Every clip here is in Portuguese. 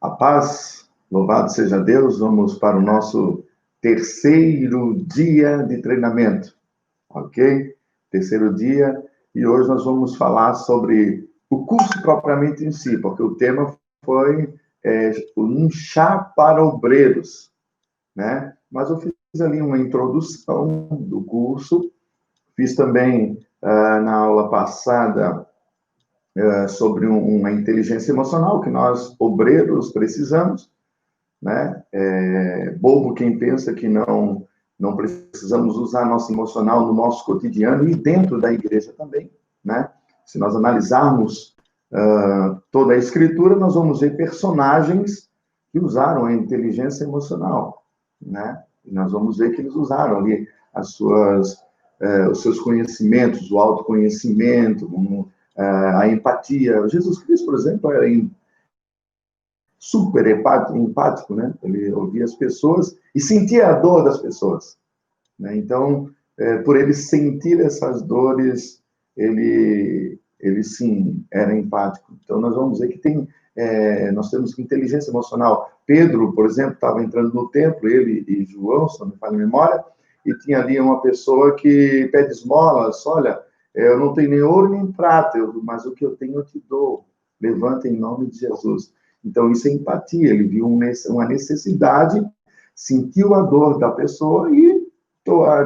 A paz, louvado seja Deus, vamos para o nosso terceiro dia de treinamento, ok? Terceiro dia, e hoje nós vamos falar sobre o curso propriamente em si, porque o tema foi um chá para obreiros, né? Mas eu fiz ali uma introdução do curso, fiz também na aula passada sobre uma inteligência emocional que nós, obreiros, precisamos, né? Bobo quem pensa que não precisamos usar nosso emocional no nosso cotidiano e dentro da igreja também, né? Se nós analisarmos toda a Escritura, nós vamos ver personagens que usaram a inteligência emocional, né? E nós vamos ver que eles usaram ali os seus conhecimentos, o autoconhecimento, a empatia. Jesus Cristo, por exemplo, era super empático, né? Ele ouvia as pessoas e sentia a dor das pessoas, né? Então, por ele sentir essas dores, ele sim era empático. Então, nós vamos ver que nós temos inteligência emocional. Pedro, por exemplo, estava entrando no templo, ele e João, se não me falha a memória, e tinha ali uma pessoa que pede esmolas. Olha, eu não tenho nem ouro nem prata, mas o que eu tenho eu te dou. Levanta em nome de Jesus. Então, isso é empatia. Ele viu uma necessidade, sentiu a dor da pessoa e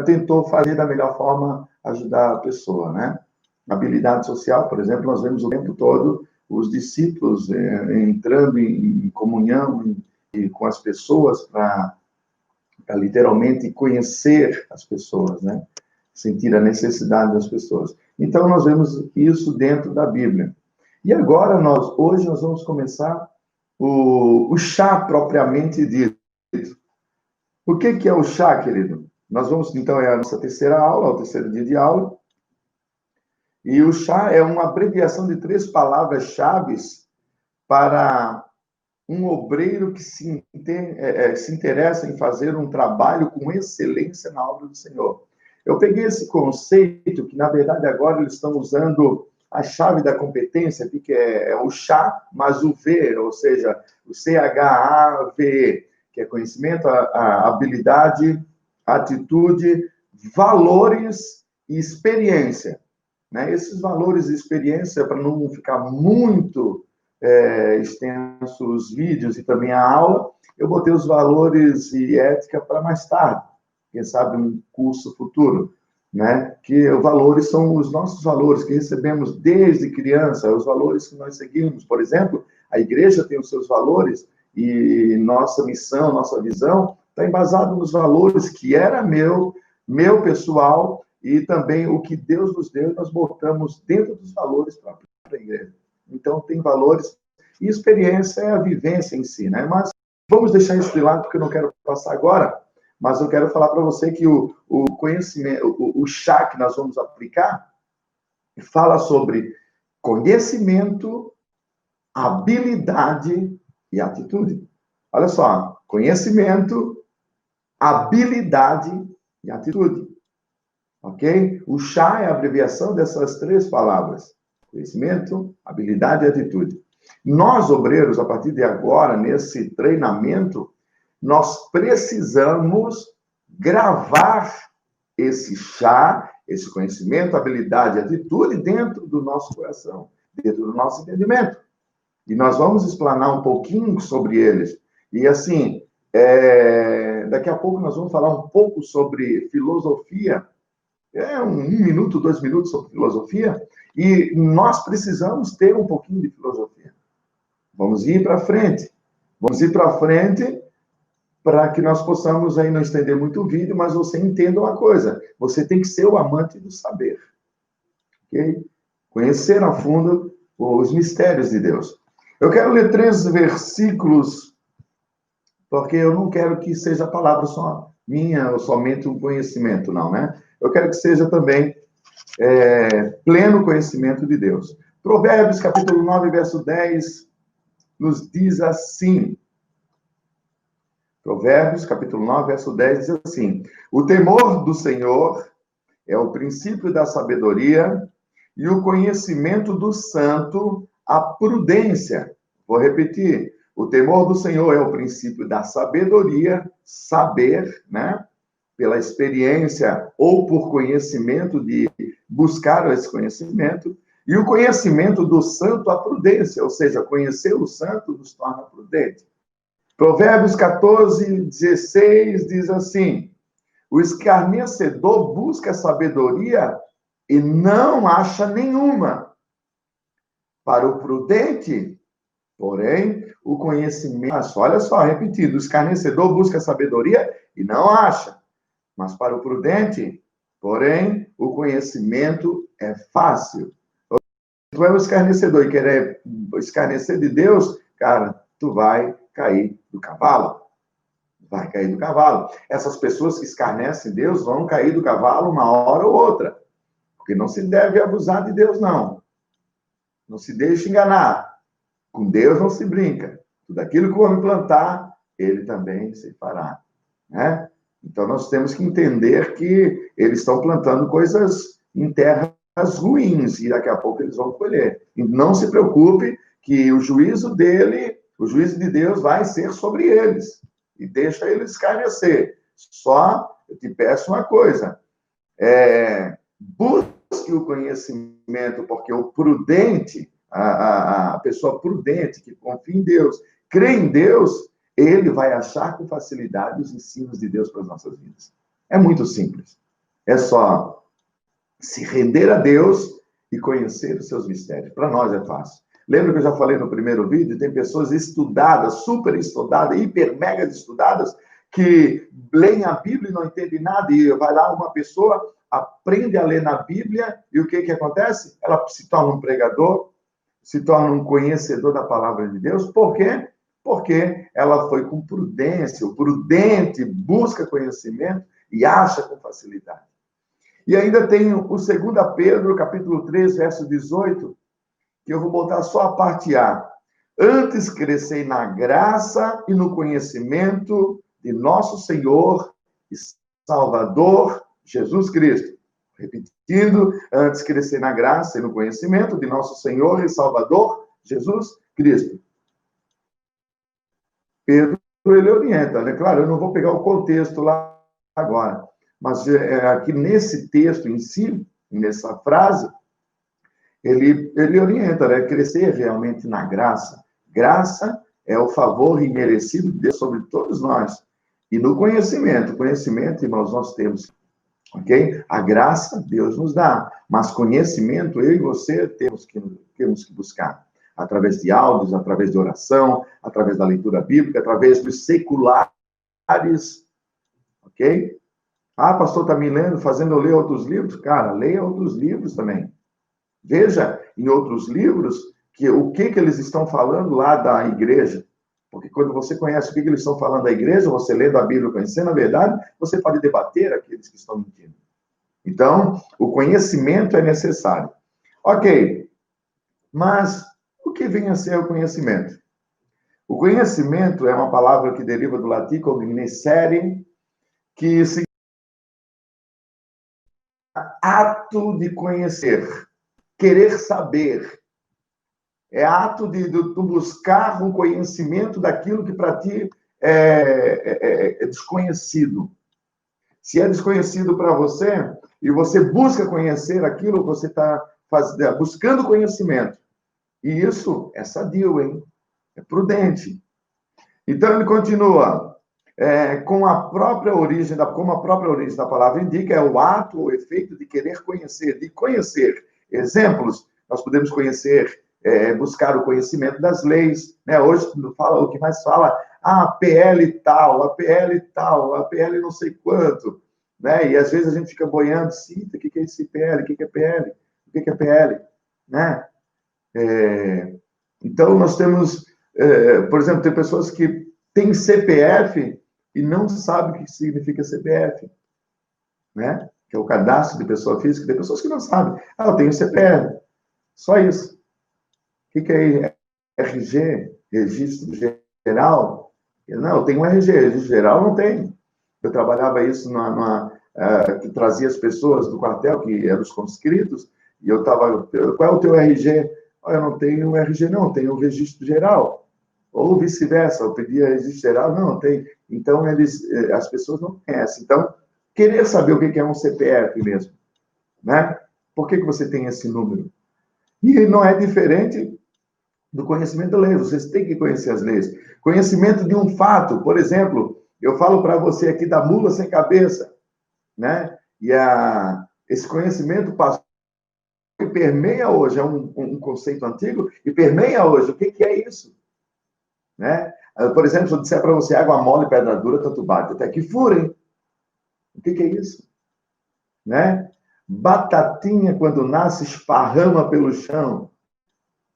tentou fazer da melhor forma ajudar a pessoa, né? Habilidade social, por exemplo, nós vemos o tempo todo os discípulos entrando em comunhão com as pessoas para literalmente conhecer as pessoas, né? Sentir a necessidade das pessoas. Então, nós vemos isso dentro da Bíblia. E agora, hoje nós vamos começar o chá propriamente dito. O que é o chá, querido? Nós vamos, então, é a nossa terceira aula, o terceiro dia de aula. E o chá é uma abreviação de 3 palavras-chave para um obreiro que se interessa em fazer um trabalho com excelência na obra do Senhor. Eu peguei esse conceito, que na verdade agora eles estão usando a chave da competência, que é o chá, mas o V, ou seja, o CHAVE, que é conhecimento, a habilidade, atitude, valores e experiência, né? Esses valores e experiência, para não ficar muito extensos os vídeos e também a aula, eu botei os valores e ética para mais tarde, quem sabe um curso futuro, né? Que os valores são os nossos valores que recebemos desde criança, os valores que nós seguimos. Por exemplo, a igreja tem os seus valores e nossa missão, nossa visão está embasado nos valores que era meu pessoal, e também o que Deus nos deu, nós botamos dentro dos valores para a igreja. Então, tem valores e experiência é a vivência em si, né? Mas vamos deixar isso de lado, porque eu não quero passar agora, mas eu quero falar para você que o conhecimento, o chá que nós vamos aplicar, fala sobre conhecimento, habilidade e atitude. Olha só, conhecimento, habilidade e atitude. Ok? O chá é a abreviação dessas 3 palavras: conhecimento, habilidade e atitude. Nós, obreiros, a partir de agora, nesse treinamento, nós precisamos gravar esse chá, esse conhecimento, habilidade e atitude dentro do nosso coração, dentro do nosso entendimento. E nós vamos explanar um pouquinho sobre eles. E assim, daqui a pouco nós vamos falar um pouco sobre filosofia, 1 minuto, 2 minutos sobre filosofia, e nós precisamos ter um pouquinho de filosofia. Vamos ir para frente. Vamos ir para frente para que nós possamos aí não estender muito o vídeo, mas você entenda uma coisa: você tem que ser o amante do saber. Ok? Conhecer a fundo os mistérios de Deus. Eu quero ler 3 versículos, porque eu não quero que seja a palavra só minha ou somente um conhecimento, não, né? Eu quero que seja também pleno conhecimento de Deus. Provérbios, capítulo 9, verso 10, nos diz assim. Provérbios, capítulo 9, verso 10, diz assim: o temor do Senhor é o princípio da sabedoria, e o conhecimento do santo, a prudência. Vou repetir. O temor do Senhor é o princípio da sabedoria, saber, né? Pela experiência ou por conhecimento, de buscar esse conhecimento. E o conhecimento do santo, a prudência, ou seja, conhecer o santo nos torna prudente. Provérbios 14, 16 diz assim: o escarnecedor busca sabedoria e não acha nenhuma. Para o prudente, porém, o conhecimento... Olha só, repetindo, o escarnecedor busca sabedoria e não acha. Mas para o prudente, porém, o conhecimento é fácil. Tu é um escarnecedor e querer escarnecer de Deus, cara, tu vai cair do cavalo. Vai cair do cavalo. Essas pessoas que escarnecem Deus vão cair do cavalo uma hora ou outra. Porque não se deve abusar de Deus, não. Não se deixe enganar. Com Deus não se brinca. Tudo aquilo que o homem plantar, ele também se fará. Né? Então, nós temos que entender que eles estão plantando coisas em terras ruins, e daqui a pouco eles vão colher. E não se preocupe que o juízo dele, o juízo de Deus vai ser sobre eles. E deixa eles escarnecer. Só, eu te peço uma coisa, busque o conhecimento, porque o prudente, a pessoa prudente, que confia em Deus, crê em Deus, ele vai achar com facilidade os ensinos de Deus para as nossas vidas. É muito simples. É só se render a Deus e conhecer os seus mistérios. Para nós é fácil. Lembra que eu já falei no primeiro vídeo? Tem pessoas estudadas, super estudadas, hiper mega estudadas, que leem a Bíblia e não entendem nada. E vai lá uma pessoa, aprende a ler na Bíblia, e o que acontece? Ela se torna um pregador, se torna um conhecedor da palavra de Deus. Por quê? Porque ela foi com prudência. O prudente busca conhecimento e acha com facilidade. E ainda tem o 2 Pedro, capítulo 3, verso 18, que eu vou botar só a parte A. Antes crescei na graça e no conhecimento de nosso Senhor e Salvador Jesus Cristo. Repetindo, antes crescei na graça e no conhecimento de nosso Senhor e Salvador Jesus Cristo. Pedro, ele orienta, né? Claro, eu não vou pegar o contexto lá agora, mas aqui nesse texto em si, nessa frase, ele orienta, né? Crescer realmente na graça. Graça é o favor imerecido de Deus sobre todos nós. E no conhecimento, irmãos, nós temos, ok? A graça Deus nos dá, mas conhecimento eu e você temos que buscar. Através de áudios, através de oração, através da leitura bíblica, através dos seculares, ok? Ah, pastor, está me lendo, fazendo eu ler outros livros? Cara, leia outros livros também. Veja em outros livros o que eles estão falando lá da igreja. Porque quando você conhece o que eles estão falando da igreja, você lendo a Bíblia, conhecendo a verdade, você pode debater aqueles que estão mentindo. Então, o conhecimento é necessário. Ok, mas o que vem a ser o conhecimento? O conhecimento é uma palavra que deriva do latim cognoscere, que significa ato de conhecer, querer saber. É ato de tu buscar um conhecimento daquilo que para ti é desconhecido. Se é desconhecido para você, e você busca conhecer aquilo, você está buscando conhecimento. E isso é sadio, hein? É prudente. Então, ele continua. Como a própria origem da palavra indica, é o ato, o efeito de querer conhecer, de conhecer. Exemplos, nós podemos conhecer, buscar o conhecimento das leis. Né? Hoje, o que mais fala, a PL tal, a PL tal, a PL não sei quanto. Né? E às vezes a gente fica boiando, cita, o que é esse PL, o que é PL, o que é PL. Né? Então, nós temos, por exemplo, tem pessoas que têm CPF e não sabem o que significa CPF, né? Que é o cadastro de pessoa física. Tem pessoas que não sabem. Ah, eu tenho CPF. Só isso. O que é RG? Registro Geral? Não, eu tenho um RG. Registro Geral não tem. Eu trabalhava isso que trazia as pessoas do quartel, que eram os conscritos, e eu estava... Qual é o teu RG? Eu não tenho RG, não. Eu tenho o Registro Geral. Ou vice-versa, eu pedia registro geral, não, tem. Então, as pessoas não conhecem. Então, querer saber o que é um CPF mesmo, né? Por que você tem esse número? E não é diferente do conhecimento da lei, vocês têm que conhecer as leis. Conhecimento de um fato, por exemplo, eu falo para você aqui da mula sem cabeça, né? E esse conhecimento passou e permeia hoje, é um conceito antigo, e permeia hoje. O que é isso? Né? Por exemplo, se eu disser para você água mole e pedra dura, tanto bate até que furem. O que é isso? Né? Batatinha, quando nasce, esparrama pelo chão.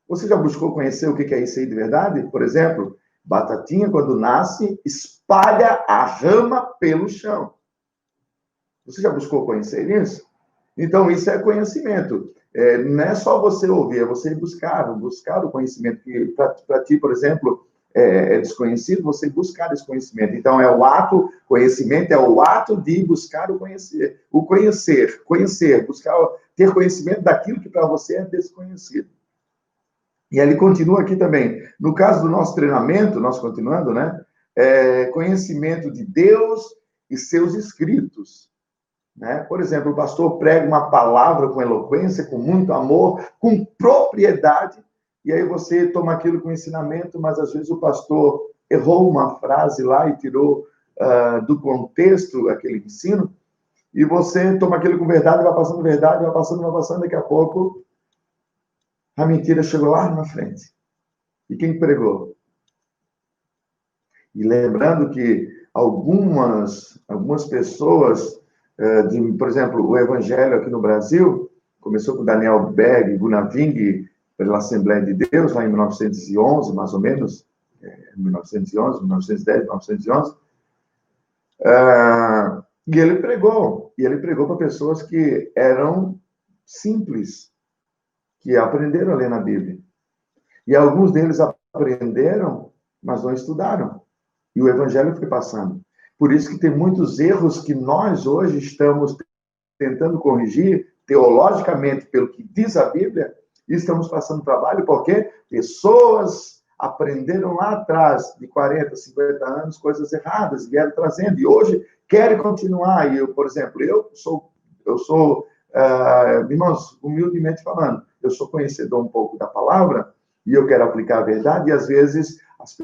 Você já buscou conhecer o que é isso aí de verdade? Por exemplo, batatinha, quando nasce, espalha a rama pelo chão. Você já buscou conhecer isso? Então, isso é conhecimento. Não é só você ouvir, é você buscar o conhecimento. Que para ti, por exemplo, é desconhecido, você buscar esse conhecimento. Então, conhecimento é o ato de buscar o conhecer. Conhecer, buscar, ter conhecimento daquilo que para você é desconhecido. E ele continua aqui também. No caso do nosso treinamento, nós continuando, né? Conhecimento de Deus e seus escritos. Né? Por exemplo, o pastor prega uma palavra com eloquência, com muito amor, com propriedade, e aí você toma aquilo com ensinamento, mas às vezes o pastor errou uma frase lá e tirou do contexto aquele ensino, e você toma aquilo com verdade, vai passando, daqui a pouco a mentira chegou lá na frente. E quem pregou? E lembrando que algumas pessoas, por exemplo, o Evangelho aqui no Brasil, começou com Daniel Berg, Gunaving, pela Assembleia de Deus, lá em 1911, mais ou menos, 1911, 1910, 1911, e ele pregou para pessoas que eram simples, que aprenderam a ler na Bíblia. E alguns deles aprenderam, mas não estudaram. E o Evangelho foi passando. Por isso que tem muitos erros que nós hoje estamos tentando corrigir teologicamente pelo que diz a Bíblia, e estamos passando trabalho porque pessoas aprenderam lá atrás, de 40, 50 anos, coisas erradas, vieram trazendo, e hoje querem continuar. E eu, por exemplo, eu sou irmãos, humildemente falando, eu sou conhecedor um pouco da palavra, e eu quero aplicar a verdade, e às vezes as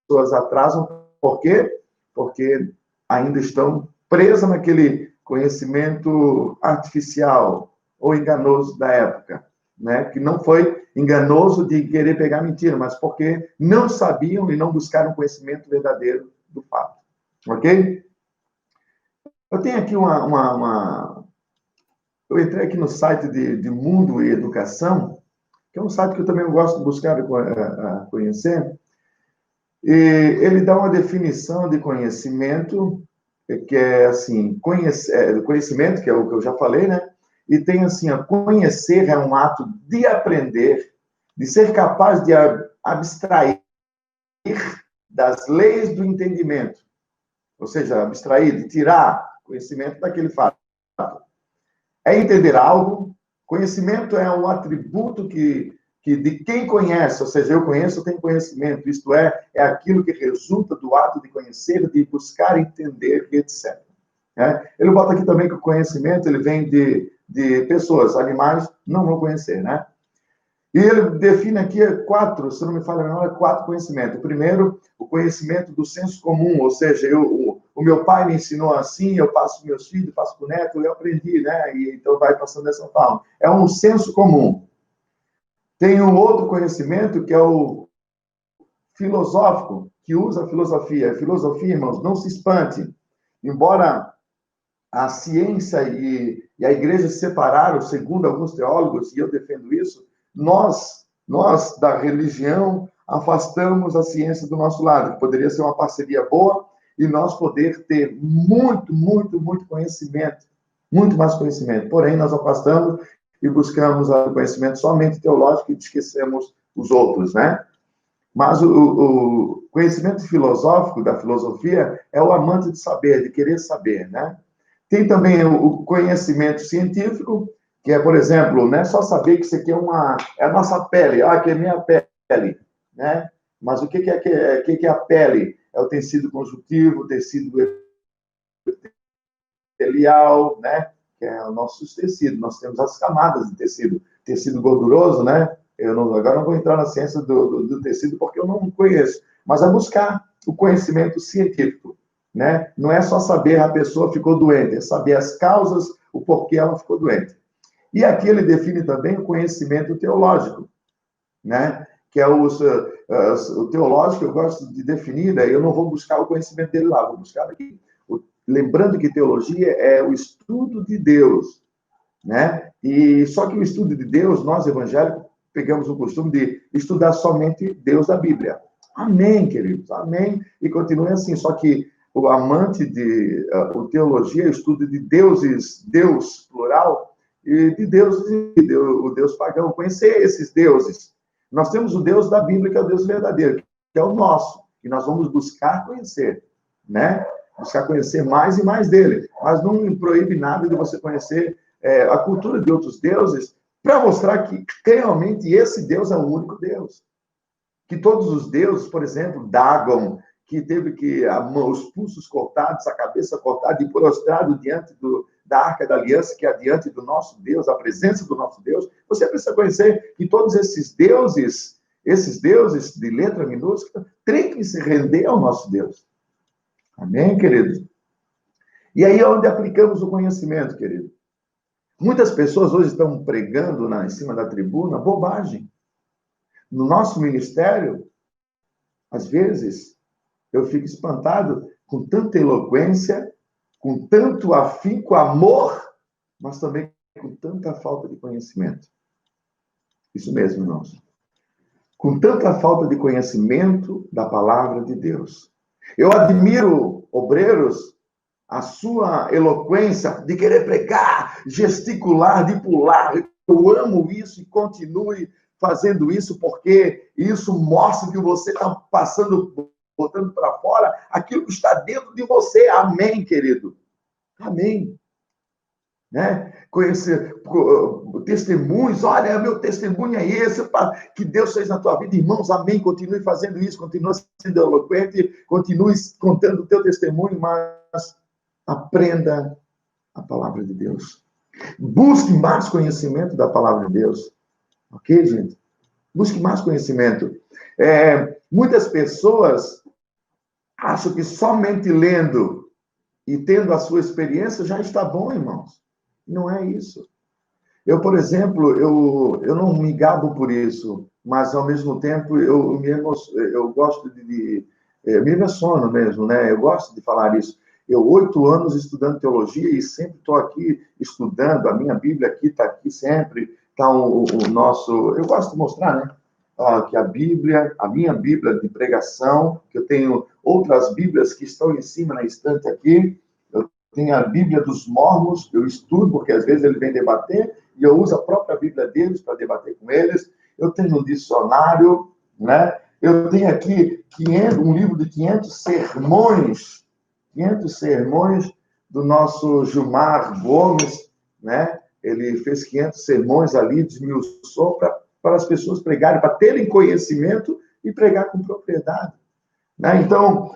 pessoas atrasam. Por quê? Porque ainda estão presas naquele conhecimento artificial ou enganoso da época, né? Que não foi enganoso de querer pegar mentira, mas porque não sabiam e não buscaram conhecimento verdadeiro do fato. Ok? Eu tenho aqui eu entrei aqui no site de Mundo e Educação, que é um site que eu também gosto de buscar conhecer, e ele dá uma definição de conhecimento, que é assim, conhecimento, que é o que eu já falei, né? E tem assim, conhecer é um ato de aprender, de ser capaz de abstrair das leis do entendimento. Ou seja, abstrair, de tirar conhecimento daquele fato. É entender algo. Conhecimento é um atributo que de quem conhece, ou seja, eu conheço, eu tenho conhecimento, isto é aquilo que resulta do ato de conhecer, de buscar entender, etc. Ele bota aqui também que o conhecimento ele vem de pessoas, animais não vão conhecer, né? E ele define aqui 4, se não me falha a memória, 4 conhecimentos. O primeiro, o conhecimento do senso comum, ou seja, o meu pai me ensinou assim, eu passo para meus filhos, passo para o neto, eu aprendi, né? E então vai passando dessa forma. É um senso comum. Tem um outro conhecimento que é o filosófico, que usa a filosofia. A filosofia, irmãos, não se espante. Embora a ciência e a igreja se separaram, segundo alguns teólogos, e eu defendo isso, nós da religião, afastamos a ciência do nosso lado, que poderia ser uma parceria boa, e nós poder ter muito, muito, muito conhecimento, muito mais conhecimento. Porém, nós afastamos e buscamos o conhecimento somente teológico e esquecemos os outros, né? Mas o conhecimento filosófico, da filosofia, é o amante de saber, de querer saber, né? Tem também o conhecimento científico, que é, por exemplo, não é só saber que isso aqui é a nossa pele, que é minha pele, né? Mas o que que é a pele? É o tecido conjuntivo, o tecido epitelial, né? Que é o nosso tecido. Nós temos as camadas de tecido. Tecido gorduroso, né? Agora não vou entrar na ciência do tecido porque eu não conheço. Mas é buscar o conhecimento científico, né? Não é só saber a pessoa ficou doente, é saber as causas, o porquê ela ficou doente. E aqui ele define também o conhecimento teológico, né? Que é o teológico, eu gosto de definir, daí eu não vou buscar o conhecimento dele lá, vou buscar aqui. Lembrando que teologia é o estudo de Deus, né? E só que o estudo de Deus, nós evangélicos, pegamos o costume de estudar somente Deus da Bíblia. Amém, queridos, amém. E continue assim, só que o amante de o teologia é o estudo de deuses, Deus, plural, e de deuses, o Deus pagão, conhecer esses deuses. Nós temos o Deus da Bíblia, que é o Deus verdadeiro, que é o nosso, e nós vamos buscar conhecer, né? Buscar conhecer mais e mais dele. Mas não proíbe nada de você conhecer a cultura de outros deuses, para mostrar que realmente esse Deus é o único Deus. Que todos os deuses, por exemplo, Dagon, que teve os pulsos cortados, a cabeça cortada e prostrado diante da Arca da Aliança, que é diante do nosso Deus, a presença do nosso Deus, você precisa conhecer que todos esses deuses de letra minúscula, têm que se render ao nosso Deus. Amém, queridos? E aí é onde aplicamos o conhecimento, querido. Muitas pessoas hoje estão pregando em cima da tribuna bobagem. No nosso ministério, às vezes, eu fico espantado com tanta eloquência, com tanto afinco, amor, mas também com tanta falta de conhecimento. Isso mesmo, irmãos. Com tanta falta de conhecimento da palavra de Deus. Eu admiro obreiros, a sua eloquência de querer pregar, gesticular, de pular. Eu amo isso e continue fazendo isso, porque isso mostra que você está passando, botando para fora aquilo que está dentro de você. Amém, querido? Amém. Né? Conhecer testemunhos, olha, meu testemunho é esse, que Deus fez na tua vida, irmãos, amém, continue fazendo isso, continue sendo eloquente, continue contando o teu testemunho, mas aprenda a palavra de Deus. Busque mais conhecimento da palavra de Deus. Ok, gente? Busque mais conhecimento. Muitas pessoas acham que somente lendo e tendo a sua experiência já está bom, irmãos. Não é isso. Eu, por exemplo, eu não me gabo por isso, mas, ao mesmo tempo, eu gosto me emociono mesmo, né? Eu gosto de falar isso. Eu, 8 anos estudando teologia e sempre estou aqui estudando, a minha Bíblia aqui está aqui sempre, está o nosso... Eu gosto de mostrar, né? Que a minha Bíblia de pregação, que eu tenho outras Bíblias que estão em cima na estante aqui, eu tenho a Bíblia dos Mormons, eu estudo, porque às vezes ele vem debater, e eu uso a própria Bíblia deles para debater com eles. Eu tenho um dicionário, né? Eu tenho aqui um livro de 500 sermões do nosso Gilmar Gomes, né? Ele fez 500 sermões ali, desmiuçou para as pessoas pregarem, para terem conhecimento e pregar com propriedade. Né? Então,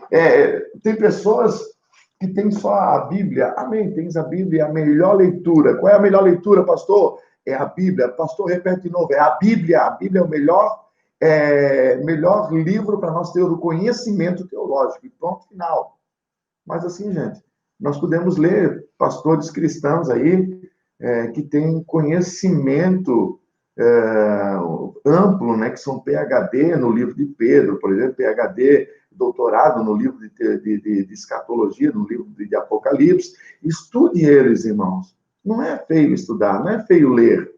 tem pessoas que têm só a Bíblia. Amém, tens a Bíblia, a melhor leitura. Qual é a melhor leitura, pastor? É a Bíblia. Pastor, repete de novo, é a Bíblia. A Bíblia é o melhor livro para nós ter o conhecimento teológico. E ponto final. Mas assim, gente, nós podemos ler pastores cristãos aí que têm conhecimento amplo, né, que são PhD no livro de Pedro, por exemplo, PhD, doutorado no livro de escatologia, no livro de Apocalipse. Estude eles, irmãos. Não é feio estudar, não é feio ler,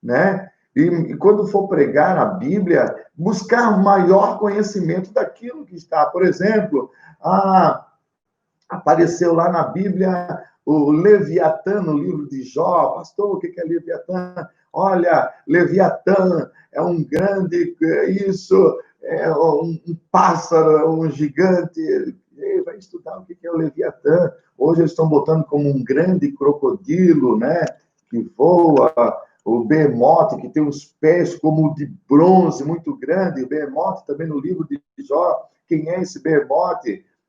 né? E quando for pregar a Bíblia, buscar maior conhecimento daquilo que está. Por exemplo, apareceu lá na Bíblia o Leviatã, no livro de Jó. Pastor, o que é Leviatã? Olha, Leviatã é um grande, um pássaro, um gigante. Ei, vai estudar o que é o Leviatã. Hoje eles estão botando como um grande crocodilo, né? Que voa, O Behemoth, que tem os pés como de bronze, muito grande. O Behemoth também no livro de Jó. Quem é esse Behemoth?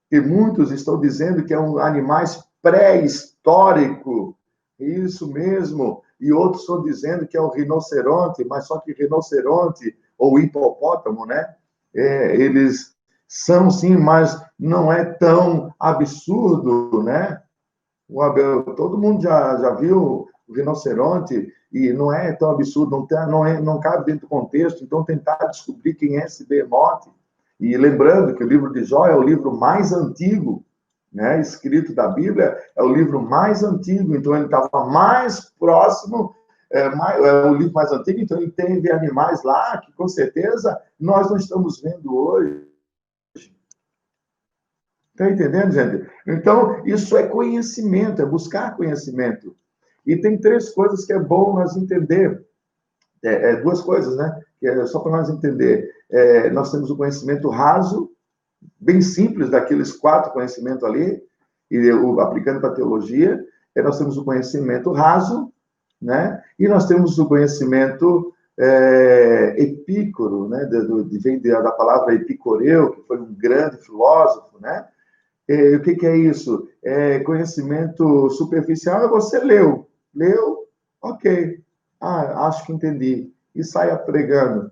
Que muitos estão dizendo que é um animal pré-histórico. Isso mesmo. E outros estão dizendo que é o rinoceronte, mas só que rinoceronte, ou hipopótamo, né? Eles são, sim, mas não é tão absurdo, né? Todo mundo já viu o rinoceronte e não é tão absurdo, não cabe dentro do contexto, então tentar descobrir quem é esse Behemoth. E lembrando que o livro de Jó é o livro mais antigo, né, escrito da Bíblia, é o livro mais antigo, então ele estava mais próximo, é o livro mais antigo, então ele tem animais lá que com certeza nós não estamos vendo hoje. Está entendendo, gente? Então, isso é conhecimento, é buscar conhecimento. E tem três coisas que é bom nós entender. Duas coisas, né? Que é só para nós entender. Nós temos o conhecimento raso, bem simples, daqueles 4 conhecimentos ali, e aplicando para a teologia. Nós temos o conhecimento raso, né? E nós temos o conhecimento epícoro, né? Vem da palavra epicoreu, que foi um grande filósofo, né? O que é isso? Conhecimento superficial, você leu, ok, acho que entendi, e sai pregando.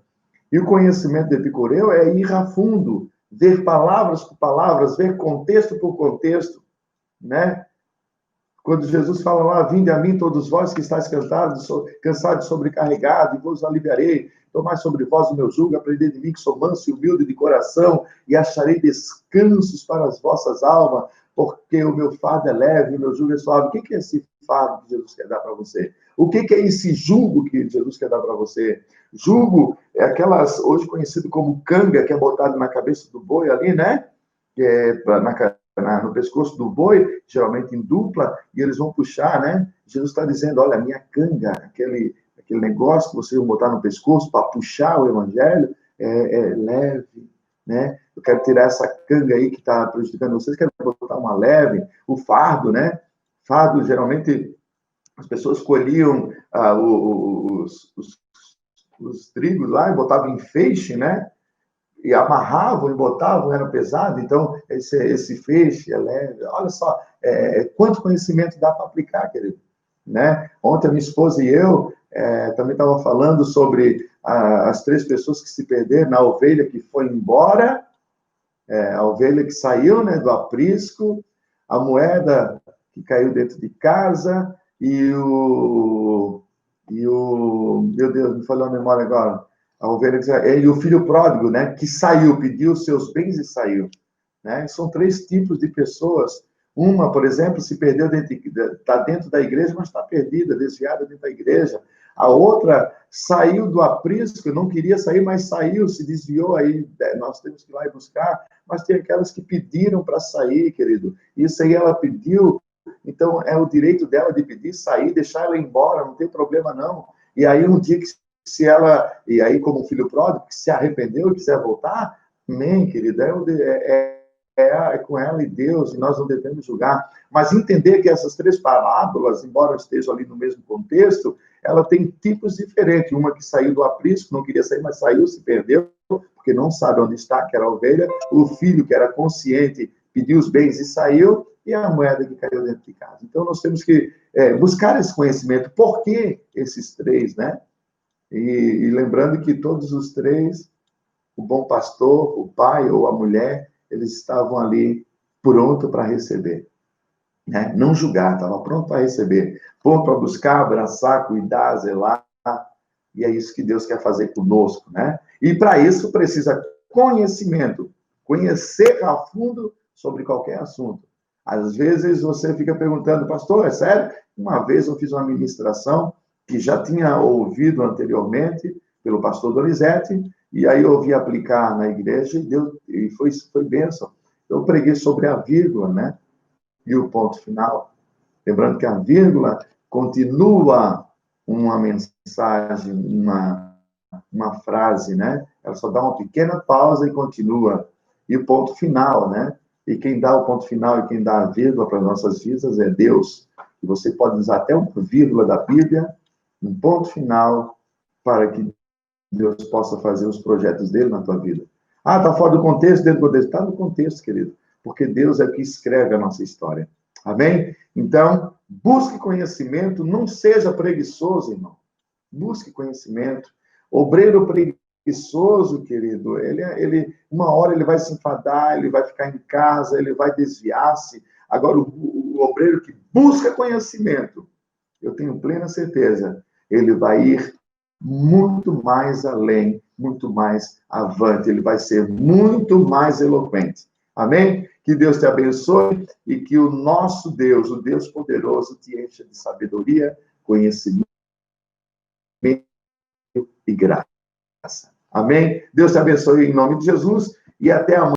E o conhecimento de Epicureu é ir a fundo, ver palavras por palavras, ver contexto por contexto, né? Quando Jesus fala lá, vinde a mim todos vós que estáis cansados e sobrecarregados, e vos aliviarei. Tomai sobre vós o meu jugo, aprendei de mim que sou manso e humilde de coração, e acharei descansos para as vossas almas, porque o meu fardo é leve e o meu jugo é suave. O que é esse fardo que Jesus quer dar para você? O que é esse jugo que Jesus quer dar para você? Jugo é aquelas, hoje conhecido como canga, que é botado na cabeça do boi ali, né? Que é no pescoço do boi, geralmente em dupla, e eles vão puxar, né? Jesus está dizendo, olha, a minha canga, aquele negócio que vocês vão botar no pescoço para puxar o evangelho, é leve, né? Eu quero tirar essa canga aí que está prejudicando vocês, quero botar uma leve, o fardo, né? Fardo, geralmente, as pessoas colhiam os trigos lá e botavam em feixe, né? E amarravam e botavam, era pesado, então esse feixe é leve. Olha só, quanto conhecimento dá para aplicar, querido. Né? Ontem a minha esposa e eu também estava falando sobre as 3 pessoas que se perderam, a ovelha que foi embora, a ovelha que saiu, né, do aprisco, a moeda que caiu dentro de casa e meu Deus, me falou a memória agora, a ovelha e o filho pródigo, né, que saiu, pediu os seus bens e saiu. Né? São 3 tipos de pessoas. Uma, por exemplo, se perdeu está dentro da igreja, mas está perdida, desviada dentro da igreja. A outra saiu do aprisco, não queria sair, mas saiu, se desviou, aí nós temos que ir lá e buscar. Mas tem aquelas que pediram para sair, querido. Isso aí ela pediu, então é o direito dela de pedir, sair, deixar ela ir embora, não tem problema não. E aí um dia que e aí como filho pródigo, que se arrependeu e quiser voltar, amém, querido, é com ela e Deus, e nós não devemos julgar. Mas entender que essas 3 parábolas, embora estejam ali no mesmo contexto, ela tem tipos diferentes. Uma que saiu do aprisco, não queria sair, mas saiu, se perdeu, porque não sabe onde está, que era a ovelha. O filho, que era consciente, pediu os bens e saiu, e a moeda que caiu dentro de casa. Então, nós temos que buscar esse conhecimento. Por que esses 3, né? E lembrando que todos os 3, o bom pastor, o pai ou a mulher, eles estavam ali pronto para receber. Né? Não julgar, estava pronto para receber. Pronto para buscar, abraçar, cuidar, zelar. E é isso que Deus quer fazer conosco. Né? E para isso precisa conhecimento. Conhecer a fundo sobre qualquer assunto. Às vezes você fica perguntando, pastor, é sério? Uma vez eu fiz uma ministração que já tinha ouvido anteriormente pelo pastor Donizete, e aí eu ouvi aplicar na igreja e foi bênção. Eu preguei sobre a vírgula, né? E o ponto final. Lembrando que a vírgula continua uma mensagem, uma frase, né? Ela só dá uma pequena pausa e continua. E o ponto final, né? E quem dá o ponto final e quem dá a vírgula para as nossas vidas é Deus. E você pode usar até uma vírgula da Bíblia um ponto final para que Deus possa fazer os projetos dele na tua vida. Ah, está fora do contexto, dentro do contexto. Está no contexto, querido, porque Deus é que escreve a nossa história. Amém? Então, busque conhecimento, não seja preguiçoso, irmão. Busque conhecimento. Obreiro preguiçoso, querido, uma hora ele vai se enfadar, ele vai ficar em casa, ele vai desviar-se. Agora, o obreiro que busca conhecimento, eu tenho plena certeza, ele vai ir muito mais além, muito mais avante, ele vai ser muito mais eloquente. Amém? Que Deus te abençoe e que o nosso Deus, o Deus poderoso, te encha de sabedoria, conhecimento e graça. Amém? Deus te abençoe em nome de Jesus e até amanhã.